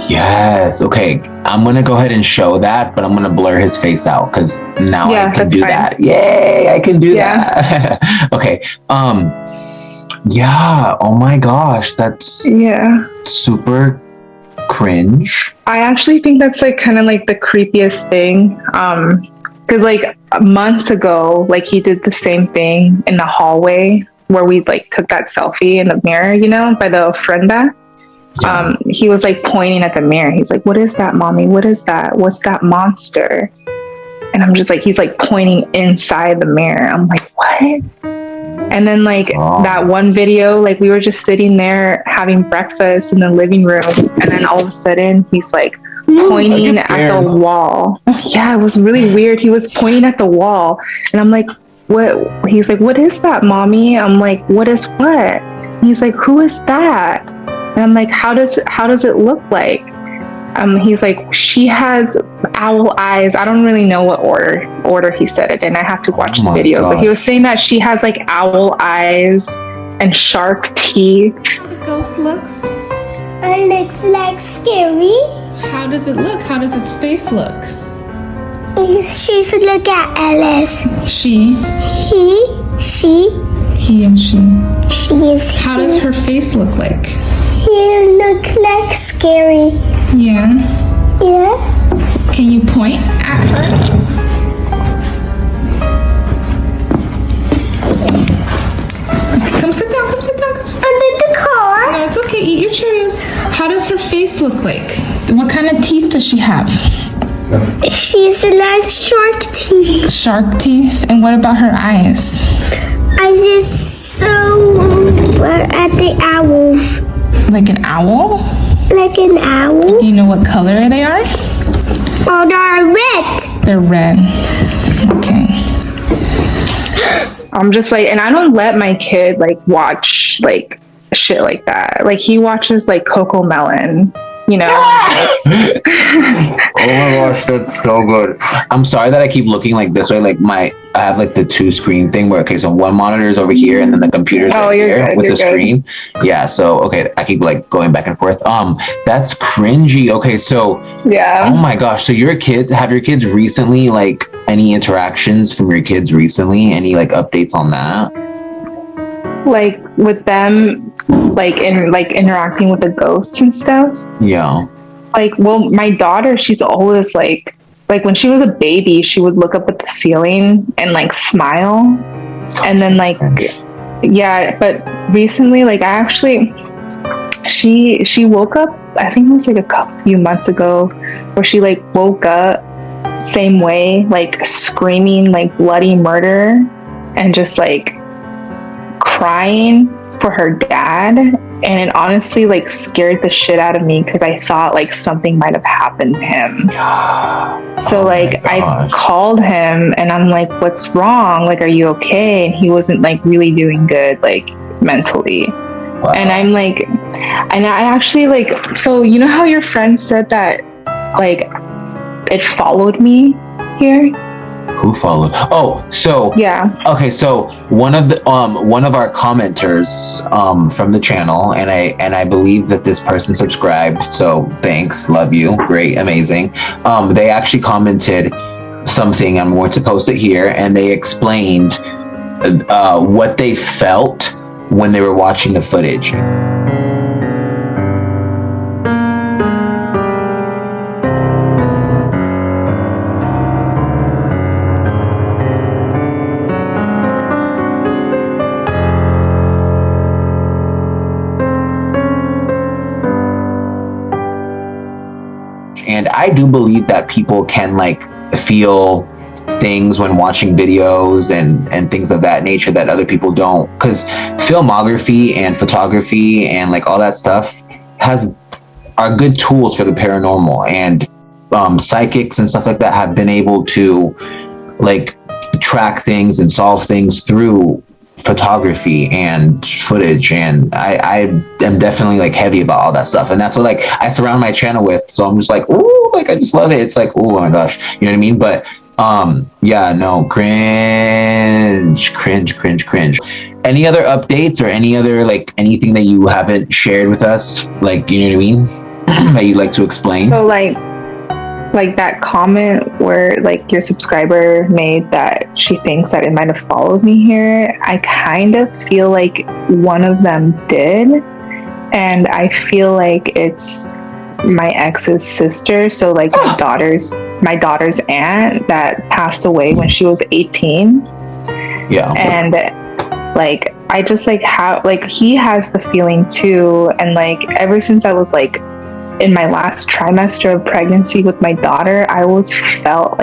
Yes. Okay. I'm gonna go ahead and show that, but I'm gonna blur his face out because now I can do that. Yay! I can do that. Okay. Yeah. Oh my gosh, that's super cringe. I actually think that's like kind of like the creepiest thing. Because like months ago, like he did the same thing in the hallway where we like took that selfie in the mirror, you know, by the ofrenda. He was like pointing at the mirror. He's like, "What is that, mommy? What is that? What's that monster?" And I'm just like, he's like pointing inside the mirror. I'm like, what? And then like that one video, like we were just sitting there having breakfast in the living room, and then all of a sudden he's like pointing at the wall. Yeah, it was really weird. He was pointing at the wall, and I'm like, what? He's like, "What is that, mommy?" I'm like, "What is what?" And he's like, "Who is that?" And I'm like, how does it look like? He's like, "She has owl eyes." I don't really know what order he said it in. I have to watch the video. But he was saying that she has like owl eyes and shark teeth. How the ghost looks? It looks like scary. How does it look? How does its face look? She should look at Alice. She. He, she. He and she. She is. How does her face look like? He looks like scary. Yeah. Yeah. Can you point at her? Come sit down, come sit down, come sit down. Under the car. No, it's okay, eat your Cheerios. How does her face look like? What kind of teeth does she have? She's like shark teeth. Shark teeth? And what about her eyes? I just saw at the owls. Like an owl? Like an owl. Do you know what color they are? Oh, they're red. They're red. Okay. I'm just like, and I don't let my kid like watch like shit like that. Like he watches like CoComelon, you know. Oh my gosh, that's so good. I'm sorry that I keep looking like this way. Like I have like the two screen thing where so one monitor is over here and then the computer's right here with the screen. Yeah, so okay, I keep like going back and forth. That's cringy. Okay, so yeah. Oh my gosh, so have your kids recently like any interactions from your kids recently? Any like updates on that? Like with them like interacting with the ghosts and stuff? Yeah. Like, well, my daughter, she's always like when she was a baby, she would look up at the ceiling and like smile. And then like, yeah, but recently, like she woke up, I think it was like a few months ago, where she like woke up same way, like screaming like bloody murder and just like crying for her dad. And it honestly like scared the shit out of me because I thought like something might have happened to him. So like I called him and I'm like, "What's wrong? Like, are you okay?" And he wasn't like really doing good, like mentally. Wow. And I'm like, and I actually like, so you know how your friend said that like it followed me here? Who followed? Oh, so Yeah. okay, so one of our commenters from the channel, and I believe that this person subscribed, so thanks, love you, great, amazing. They actually commented something. I'm going to post it here, and they explained what they felt when they were watching the footage. And I do believe that people can like feel things when watching videos and things of that nature that other people don't, because filmography and photography and like all that stuff are good tools for the paranormal, and psychics and stuff like that have been able to like track things and solve things through photography and footage, and I am definitely like heavy about all that stuff, and that's what like I surround my channel with. So I'm just like, ooh, like I just love it. It's like, oh my gosh, you know what I mean? But yeah, no, cringe. Any other updates or any other like anything that you haven't shared with us, like, you know what I mean, that you'd like to explain? So like that comment where like your subscriber made that she thinks that it might have followed me here, I kind of feel like one of them did, and I feel like it's my ex's sister, so like my daughter's aunt that passed away when she was 18. Yeah. And like I just like how like he has the feeling too, and like ever since I was like in my last trimester of pregnancy with my daughter, I felt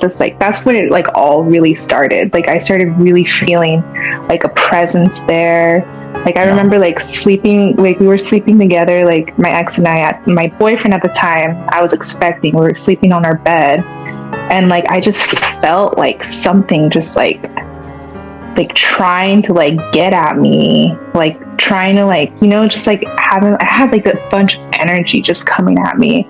this, like that's when it like all really started. Like I started really feeling like a presence there. Like I remember like sleeping, like we were sleeping together, like my ex and I, my boyfriend at the time I was expecting, we were sleeping on our bed, and like I just felt like something just like trying to like get at me, like trying to like, you know, just like I had like a bunch of energy just coming at me,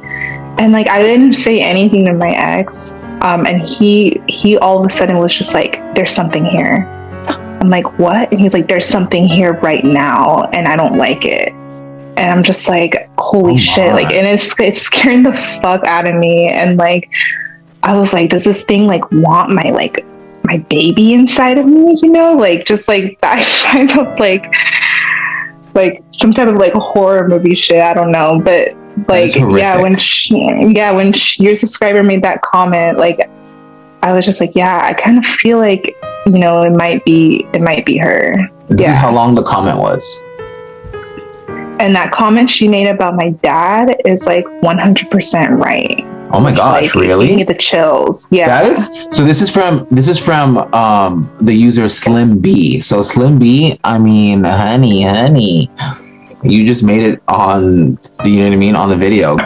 and like I didn't say anything to my ex, and he all of a sudden was just like, there's something here. I'm like, what? And he's like, there's something here right now and I don't like it. And I'm just like, holy shit. Like, and it's scaring the fuck out of me. And like I was like, does this thing like want my baby inside of me, you know, like just like that kind of like some kind of like horror movie shit, I don't know. But like when your subscriber made that comment, like I was just like, yeah, I kind of feel like, you know, it might be her. This is how long the comment was. And that comment she made about my dad is like 100% right. Oh my gosh, like, really? You get the chills. Yeah. That is, so this is from the user Slim B. So Slim B, I mean, honey, you just made it on, you know what I mean, on the video.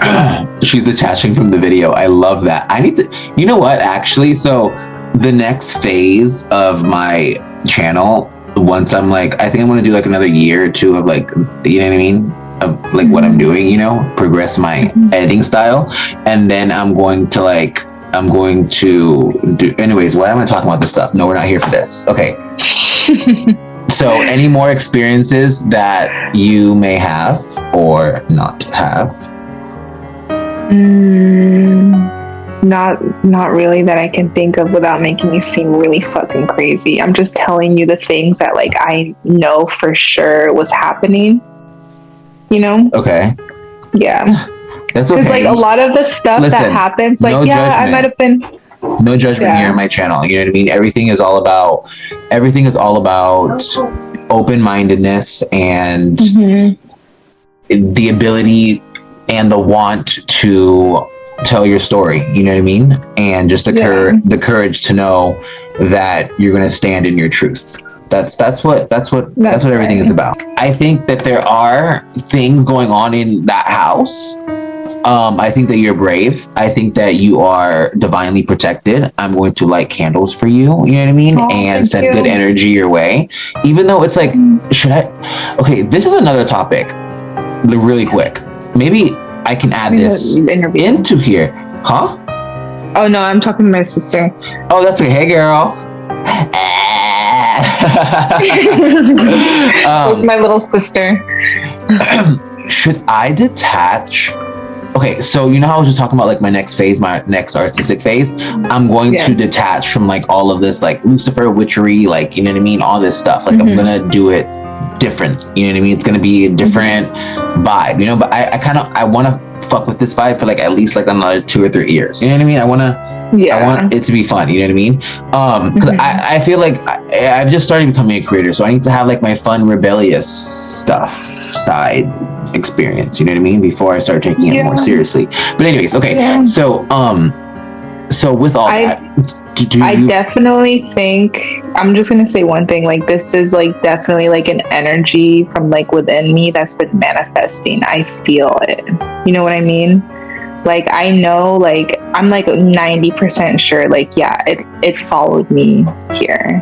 She's detaching from the video. I love that. I need to, you know what, actually, so the next phase of my channel, once I'm like, I think I'm gonna do like another year or two of like, you know what I mean, of like what I'm doing, you know, progress my editing style, and then I'm going to do, anyways, why am I talking about this stuff? No, we're not here for this. Okay. So any more experiences that you may have or not have? Not really that I can think of without making me seem really fucking crazy. I'm just telling you the things that like I know for sure was happening, you know? Okay. Yeah. That's okay. Because like a lot of the stuff that happens, like, no judgment. I might have been... No judgment here on my channel. You know what I mean? Everything is all about open-mindedness and the ability and the want to tell your story. You know what I mean? And just the courage to know that you're going to stand in your truth. That's what everything is about. I think that there are things going on in that house. I think that you're brave. I think that you are divinely protected. I'm going to light candles for you, you know what I mean? And send good energy your way. Even though it's like, okay, this is another topic, really quick. Maybe I can add this into here. Huh? Oh no, I'm talking to my sister. Oh, that's okay. Hey, girl. It's my little sister. Should I detach? Okay, so you know how I was just talking about like my next phase, my next artistic phase? I'm going to detach from like all of this like Lucifer witchery, like, you know what I mean? All this stuff. Like I'm gonna do it different. You know what I mean? It's gonna be a different vibe, you know? But I wanna fuck with this vibe for like at least like another 2 or 3 years. You know what I mean? I want it to be fun. You know what I mean? Because I feel like I've just started becoming a creator, so I need to have like my fun, rebellious stuff side experience. You know what I mean? Before I start taking it more seriously. But anyways, okay. Yeah. So with all that, I definitely think I'm just gonna say one thing. Like this is like definitely like an energy from like within me that's been manifesting. I feel it. You know what I mean? Like I know, like I'm like 90% sure, like it followed me here.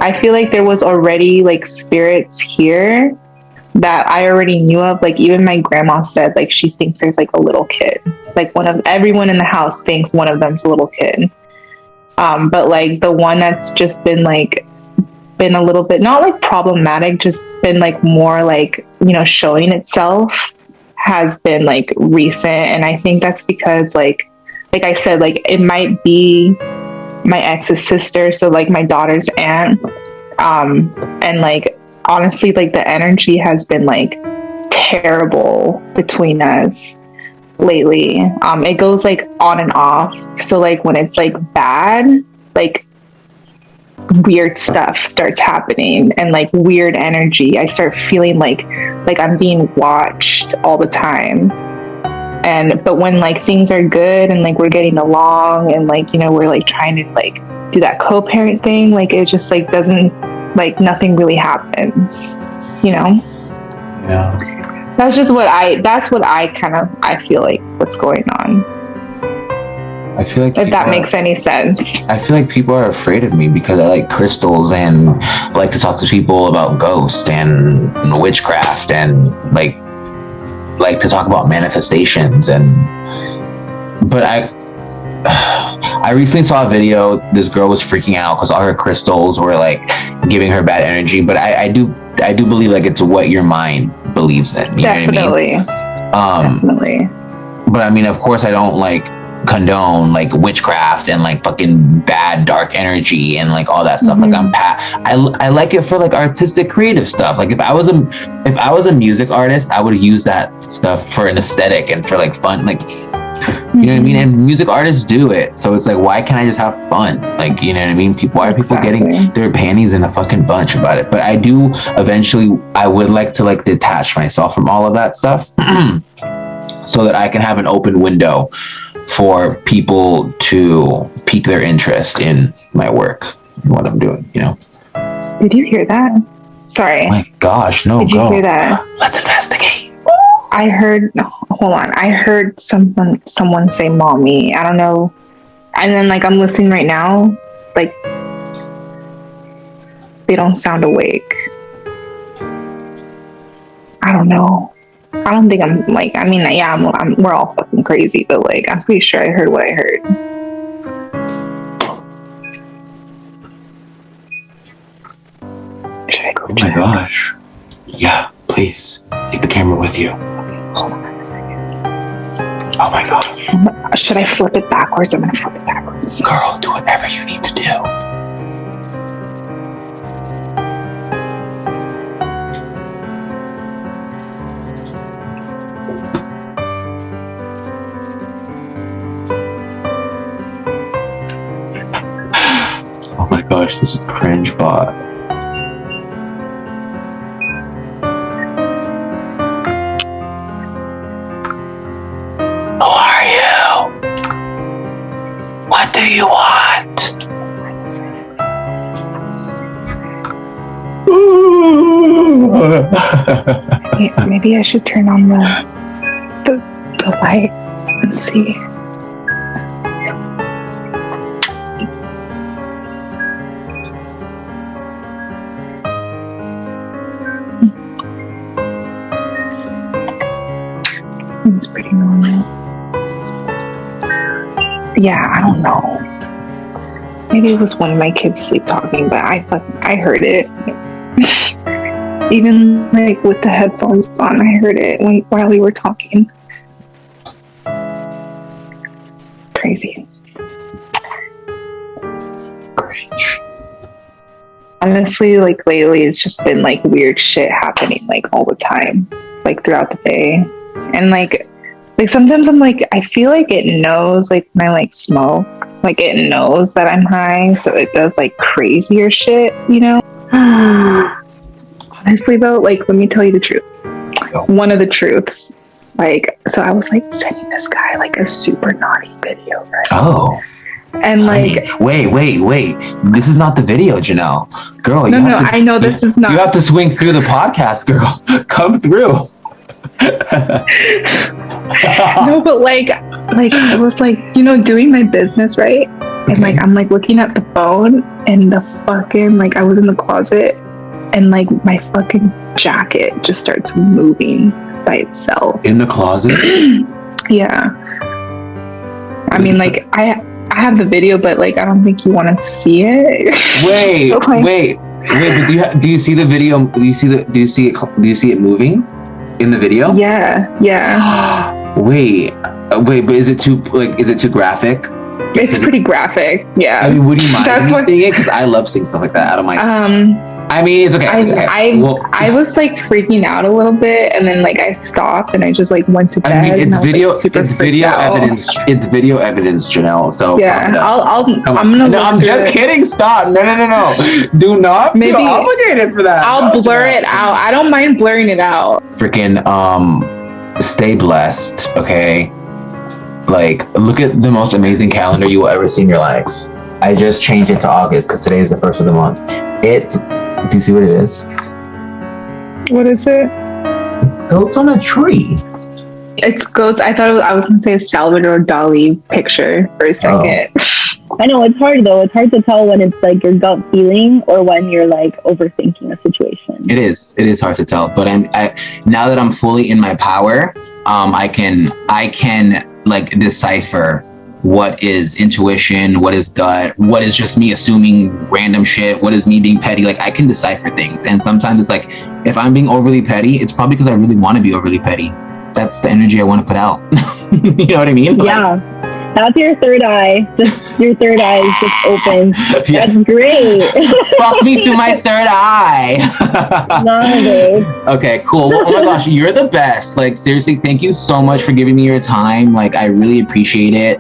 I feel like there was already like spirits here that I already knew of. Like even my grandma said like she thinks there's like a little kid. Like everyone in the house thinks one of them's a little kid. But like the one that's just been a little bit not like problematic, just been like more like, you know, showing itself has been like recent. And I think that's because like I said, like it might be my ex's sister, so like my daughter's aunt. And like honestly, like the energy has been like terrible between us lately. It goes like on and off. So like when it's like bad, like weird stuff starts happening and like weird energy. I start feeling like I'm being watched all the time. But when like things are good and like we're getting along and like, you know, we're like trying to like do that co-parent thing, like it just like doesn't, like nothing really happens, you know? Yeah. That's what I feel like what's going on. I feel like if that makes any sense. I feel like people are afraid of me because I like crystals and I like to talk to people about ghosts and witchcraft and like to talk about manifestations but I recently saw a video. This girl was freaking out because all her crystals were like giving her bad energy. But I do believe like it's what your mind believes in. You Definitely. know what I mean? Definitely. But I mean, of course, I don't like condone like witchcraft and like fucking bad dark energy and like all that stuff. Like I like it for like artistic creative stuff. Like if I was a music artist, I would use that stuff for an aesthetic and for like fun, like you know what I mean? And music artists do it. So it's like, why can't I just have fun? Like, you know what I mean? Why are people getting their panties in a fucking bunch about it? But I do eventually, I would like to like detach myself from all of that stuff so that I can have an open window for people to pique their interest in my work and what I'm doing, you know? Did you hear that? Sorry. Oh my gosh, no, Did you hear that? Let's investigate. I heard someone say mommy. I don't know. And then like I'm listening right now, like they don't sound awake. I don't know. I don't think I'm like, I mean, yeah, we're all fucking crazy, but like I'm pretty sure I heard what I heard. Should I go check? Oh my gosh. Yeah, please. Take the camera with you. Hold on a second. Oh my gosh. Should I flip it backwards? I'm gonna flip it backwards. Girl, do whatever you need to do. Oh my gosh, this is cringe bot. What do you want? Maybe I should turn on the light and see. Seems pretty normal. yeah, I don't know. Maybe it was one of my kids sleep talking, but I heard it. Even like with the headphones on, I heard it while we were talking. Crazy. Honestly, like lately, it's just been like weird shit happening like all the time, like throughout the day, and like sometimes I'm like, I feel like it knows like when I like smoke, like it knows that I'm high, so it does like crazier shit, you know. Honestly though, like let me tell you the truth. One of the truths, like, so I was like sending this guy like a super naughty video, right? Oh. And like, wait. This is not the video, Janelle. Girl, I know this is not. You have to swing through the podcast, girl. Come through. No, but like I was like, you know, doing my business, right? And like I'm like looking at the phone, and the fucking like I was in the closet, and like my fucking jacket just starts moving by itself in the closet. Yeah. I mean, like I have the video, but like I don't think you want to see it. Wait, but do you see the video? Do you see it moving in the video? Yeah. Wait, but is it too graphic? It's pretty graphic. Yeah. I mean, would you mind seeing it? Because I love seeing stuff like that. I don't mind. I mean, it's okay. I was like freaking out a little bit, and then like I stopped and I just like went to bed. I mean, it's video evidence. It's video evidence, Janelle. So yeah, I'm just kidding. Stop. No. Do not feel obligated for that. I'll blur it out. I don't mind blurring it out. Freaking stay blessed. Okay. Like, look at the most amazing calendar you will ever see in your life. I just changed it to August because today is the first of the month. Do you see what it is? What is it? It's goats on a tree. It's goats. I thought I was going to say a Salvador Dali picture for a second. Oh. I know, it's hard though. It's hard to tell when it's like your gut feeling or when you're like overthinking a situation. It is hard to tell. But now that I'm fully in my power, I can like decipher what is intuition, what is gut, what is just me assuming random shit, what is me being petty. Like I can decipher things, and sometimes it's like if I'm being overly petty, it's probably because I really want to be overly petty. That's the energy I want to put out. You know what I mean? Yeah. That's your third eye. Just your third eye is just open. Yeah. That's great. Fuck me through my third eye. No, babe. Okay, cool. Well, oh my gosh, you're the best. Like seriously, thank you so much for giving me your time. Like I really appreciate it.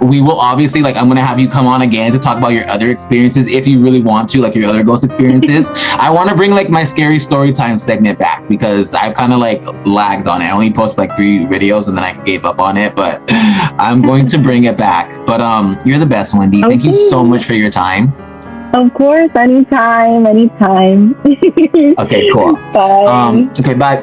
We will obviously I'm gonna have you come on again to talk about your other experiences if you really want to, like your other ghost experiences. I want to bring like my scary story time segment back because I've kind of like lagged on it. I only posted like 3 videos and then I gave up on it, but I'm going to bring it back. But you're the best, Wendy. Thank you so much for your time. Of course, anytime. Okay, cool. Bye. Okay, bye.